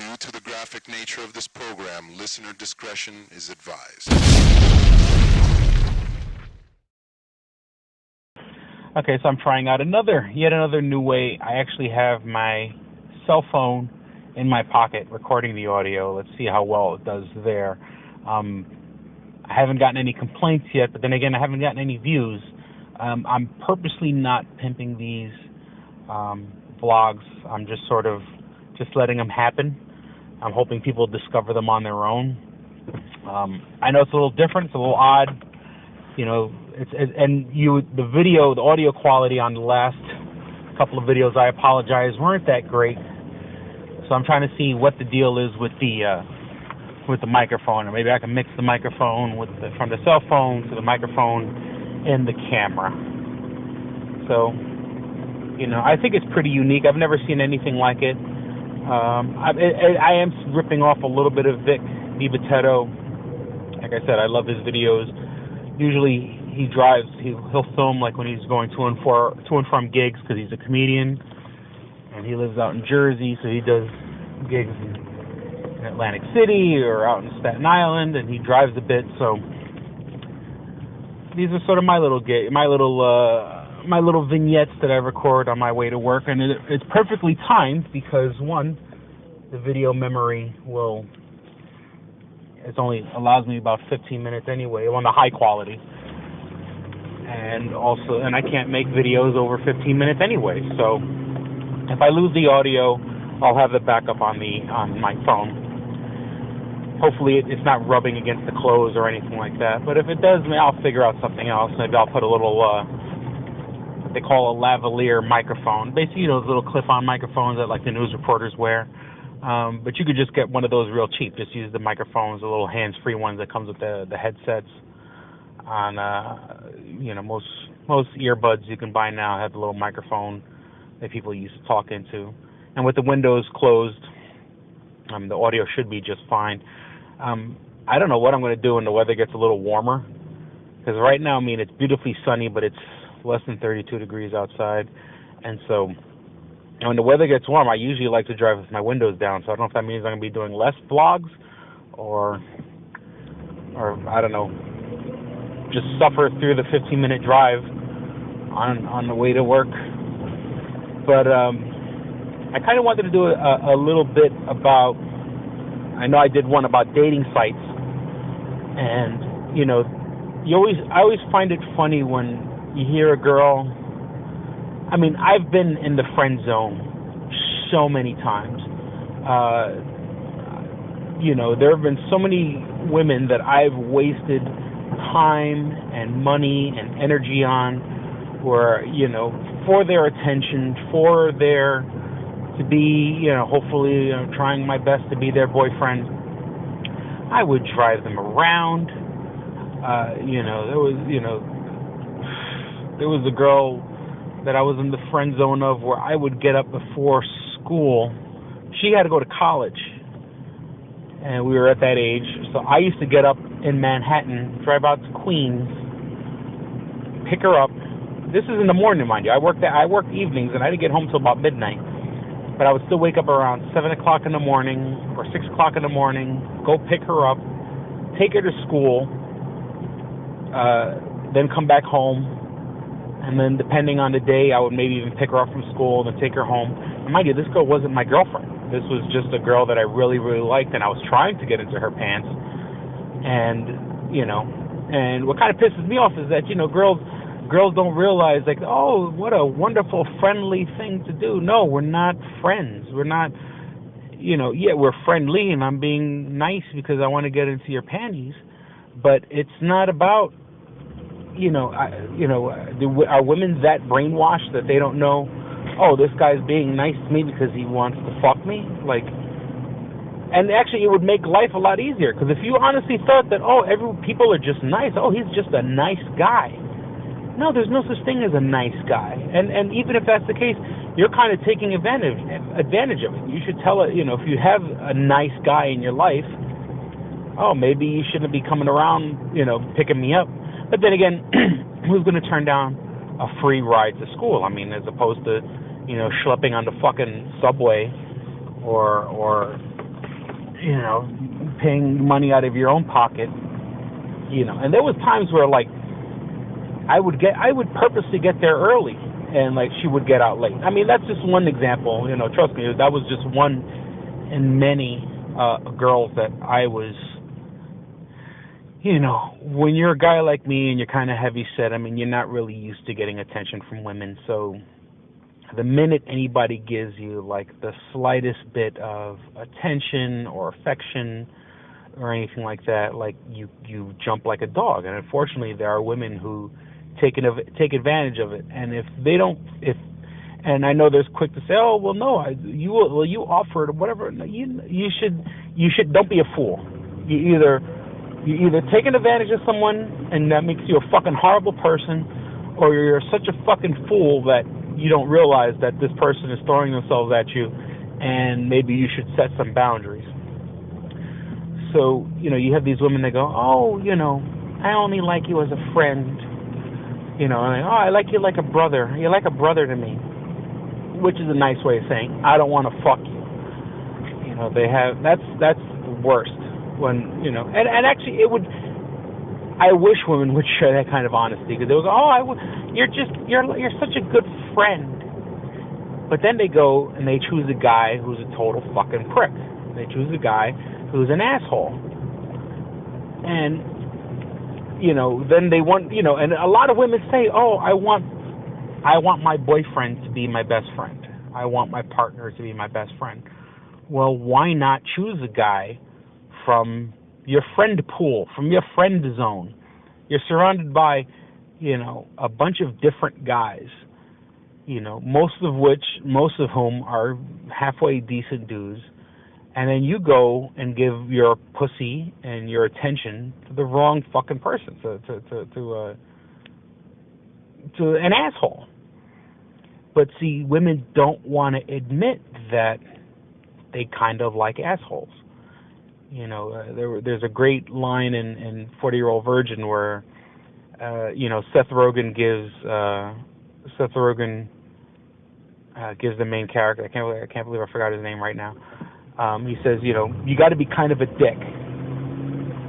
Due to the graphic nature of this program, listener discretion is advised. Okay, so I'm trying out yet another new way. I actually have my cell phone in my pocket recording the audio. Let's see how well it does there. I haven't gotten any complaints yet, but then again, I haven't gotten any views. I'm purposely not pimping these vlogs. I'm just letting them happen. I'm hoping people discover them on their own. I know it's a little different. It's a little odd. You know, the audio quality on the last couple of videos, I apologize, weren't that great. So I'm trying to see what the deal is with the microphone, or maybe I can mix the microphone from the cell phone to the microphone in the camera. So, you know, I think it's pretty unique. I've never seen anything like it. I am ripping off a little bit of Vic DiBitetto. Like I said, I love his videos. Usually he'll film like when he's going to and from gigs, because he's a comedian and he lives out in Jersey, so he does gigs in Atlantic City or out in Staten Island, and he drives a bit. So these are sort of my little vignettes that I record on my way to work, and it's perfectly timed because, one, the video memory only allows me about 15 minutes anyway on the high quality, and I can't make videos over 15 minutes anyway. So if I lose the audio, I'll have the backup on my phone. Hopefully it's not rubbing against the clothes or anything like that, but if it does, I'll figure out something else. Maybe I'll put a little what they call a lavalier microphone. Basically, those little clip-on microphones that like the news reporters wear. But you could just get one of those real cheap. Just use the microphones, the little hands-free ones that comes with the headsets. On most earbuds you can buy now have the little microphone that people used to talk into. And with the windows closed, the audio should be just fine. I don't know what I'm going to do when the weather gets a little warmer, because right now, it's beautifully sunny, but it's less than 32 degrees outside, and so when the weather gets warm, I usually like to drive with my windows down. So I don't know if that means I'm going to be doing less vlogs, or I don't know, just suffer through the 15-minute drive on the way to work. But I kind of wanted to do a little bit about. I know I did one about dating sites, and I always find it funny when you hear a girl. I've been in the friend zone so many times. There have been so many women that I've wasted time and money and energy on, where, for their attention, to be, hopefully trying my best to be their boyfriend, I would drive them around. There was a girl that I was in the friend zone of, where I would get up before school. She had to go to college, and we were at that age. So I used to get up in Manhattan, drive out to Queens, pick her up. This is in the morning, mind you. I worked evenings, and I didn't get home till about midnight. But I would still wake up around 7 o'clock in the morning or 6 o'clock in the morning, go pick her up, take her to school, then come back home. And then depending on the day, I would maybe even pick her up from school and then take her home. And mind you, this girl wasn't my girlfriend. This was just a girl that I really, really liked, and I was trying to get into her pants. And, and what kind of pisses me off is that, girls don't realize, like, oh, what a wonderful, friendly thing to do. No, we're not friends. We're not, we're friendly, and I'm being nice because I want to get into your panties. But it's not about, are women that brainwashed that they don't know, oh, this guy's being nice to me because he wants to fuck me? And actually, it would make life a lot easier, because if you honestly thought that, oh, people are just nice, oh, he's just a nice guy. No, there's no such thing as a nice guy. And even if that's the case, you're kind of taking advantage of it. You should tell it, if you have a nice guy in your life, oh, maybe you shouldn't be coming around, picking me up. But then again, who's going to turn down a free ride to school? As opposed to, schlepping on the fucking subway or paying money out of your own pocket, and there was times where like I would purposely get there early, and like she would get out late. I mean, that's just one example. Trust me, that was just one in many girls that I was. When you're a guy like me and you're kind of heavy set, I mean, you're not really used to getting attention from women. So the minute anybody gives you like the slightest bit of attention or affection or anything like that, like you jump like a dog. And unfortunately, there are women who take advantage of it. And and I know there's quick to say, oh well, no, you offered whatever. No, you should don't be a fool. You either taking advantage of someone and that makes you a fucking horrible person, or you're such a fucking fool that you don't realize that this person is throwing themselves at you, and maybe you should set some boundaries. So you have these women that go, oh, I only like you as a friend. And I like you like a brother. You're like a brother to me, which is a nice way of saying I don't want to fuck you. They have that's the worst. When and actually I wish women would share that kind of honesty, because they would go, you're such a good friend. But then they go and they choose a guy who's a total fucking prick. They choose a guy who's an asshole. And then they want and a lot of women say, oh, I want my boyfriend to be my best friend. I want my partner to be my best friend. Well, why not choose a guy from your friend pool, from your friend zone? You're surrounded by, a bunch of different guys, most of whom are halfway decent dudes, and then you go and give your pussy and your attention to the wrong fucking person, to an asshole. But see, women don't want to admit that they kind of like assholes. There's a great line in 40-Year-Old Virgin where, Seth Rogen gives the main character. I can't believe I forgot his name right now. He says, you got to be kind of a dick,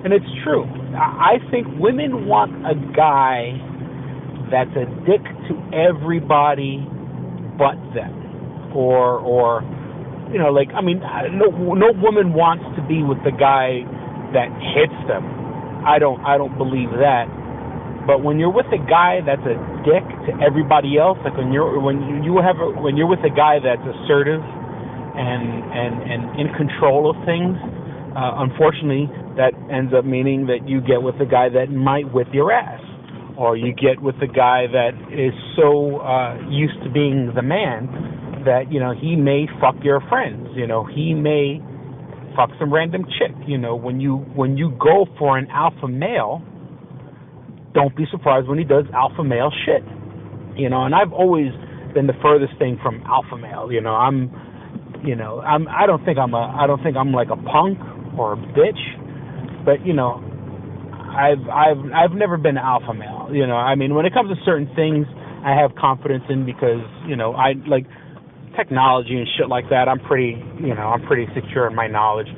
and it's true. I think women want a guy that's a dick to everybody but them, or. No woman wants to be with the guy that hits them. I don't believe that. But when you're with a guy that's a dick to everybody else, like when you're with a guy that's assertive and in control of things, unfortunately, that ends up meaning that you get with a guy that might whip your ass, or you get with a guy that is so used to being the man that he may fuck your friends. He may fuck some random chick. When you go for an alpha male, don't be surprised when he does alpha male shit. And I've always been the furthest thing from alpha male. I don't think I'm like a punk or a bitch, but I've never been an alpha male. When it comes to certain things, I have confidence in, because I like technology and shit like that. I'm pretty secure in my knowledge.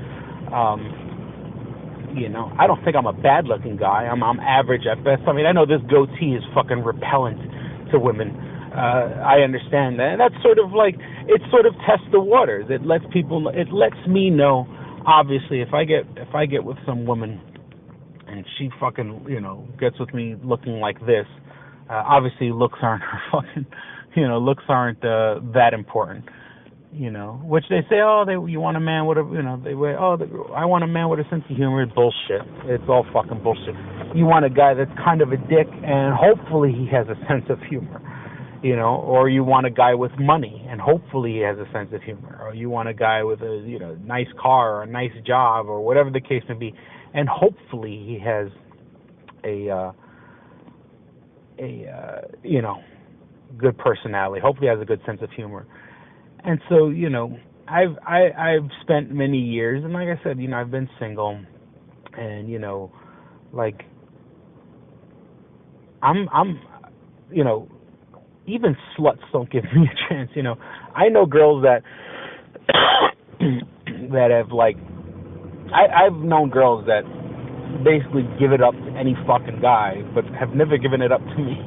I don't think I'm a bad looking guy. I'm average at best. I mean, I know this goatee is fucking repellent to women. I understand that. And that's sort of like, it sort of tests the waters. It lets me know, obviously, if I get with some woman and she fucking, gets with me looking like this, obviously looks aren't her fucking, looks aren't that important. Which they say, you want a man with I want a man with a sense of humor. It's bullshit. It's all fucking bullshit. You want a guy that's kind of a dick, and hopefully he has a sense of humor, or you want a guy with money, and hopefully he has a sense of humor, or you want a guy with a, nice car or a nice job or whatever the case may be, and hopefully he has a good personality. Hopefully he has a good sense of humor. And so, I've spent many years, and like I said, I've been single, and I'm even sluts don't give me a chance. I know girls that that have I've known girls that basically give it up to any fucking guy, but have never given it up to me.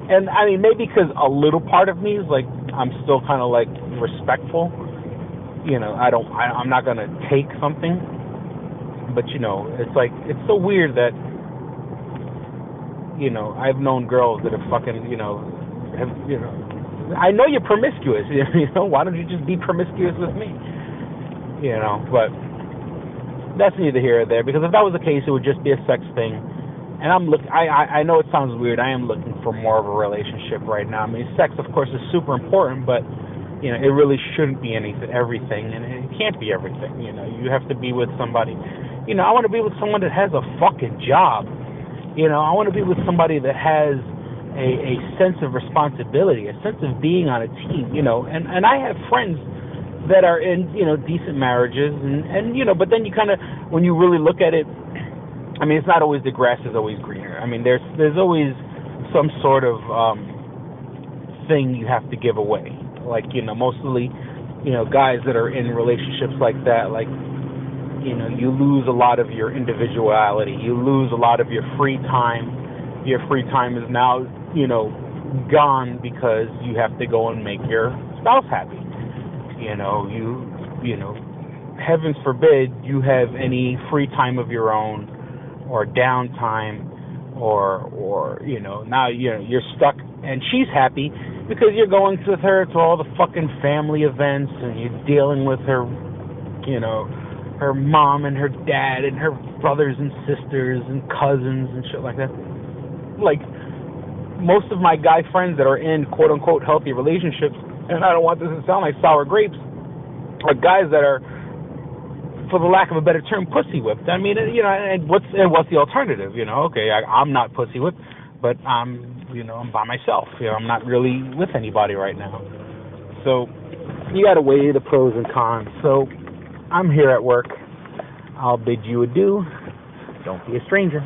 And I mean, maybe because a little part of me is like, I'm still kind of like respectful. You know, I'm not gonna take something. But you know, it's like, it's so weird that, you know, I've known girls that have fucking, you know, I know you're promiscuous. You know, why don't you just be promiscuous with me? You know, but that's neither here or there, because if that was the case, it would just be a sex thing. And I know it sounds weird. I am looking for more of a relationship right now. I mean, sex, of course, is super important, but, you know, it really shouldn't be everything, and it can't be everything. You know, you have to be with somebody. You know, I want to be with someone that has a fucking job. You know, I want to be with somebody that has a sense of responsibility, a sense of being on a team, you know. And I have friends that are in, you know, decent marriages, and you know, but then you kind of, when you really look at it, I mean, it's not always the grass is always greener. I mean, there's always some sort of thing you have to give away. Like, you know, mostly, you know, guys that are in relationships like that, like, you know, you lose a lot of your individuality. You lose a lot of your free time. Your free time is now, you know, gone because you have to go and make your spouse happy. You know, you know, heavens forbid you have any free time of your own, or downtime, or you know, now you're stuck, and she's happy because you're going with her to all the fucking family events, and you're dealing with her, you know, her mom and her dad and her brothers and sisters and cousins and shit like that. Like, most of my guy friends that are in quote unquote healthy relationships, and I don't want this to sound like sour grapes, are guys that are, for the lack of a better term, pussy whipped. I mean, you know, and what's the alternative? You know, okay, I'm not pussy whipped, but I'm by myself. You know, I'm not really with anybody right now. So you got to weigh the pros and cons. So I'm here at work. I'll bid you adieu. Don't be a stranger.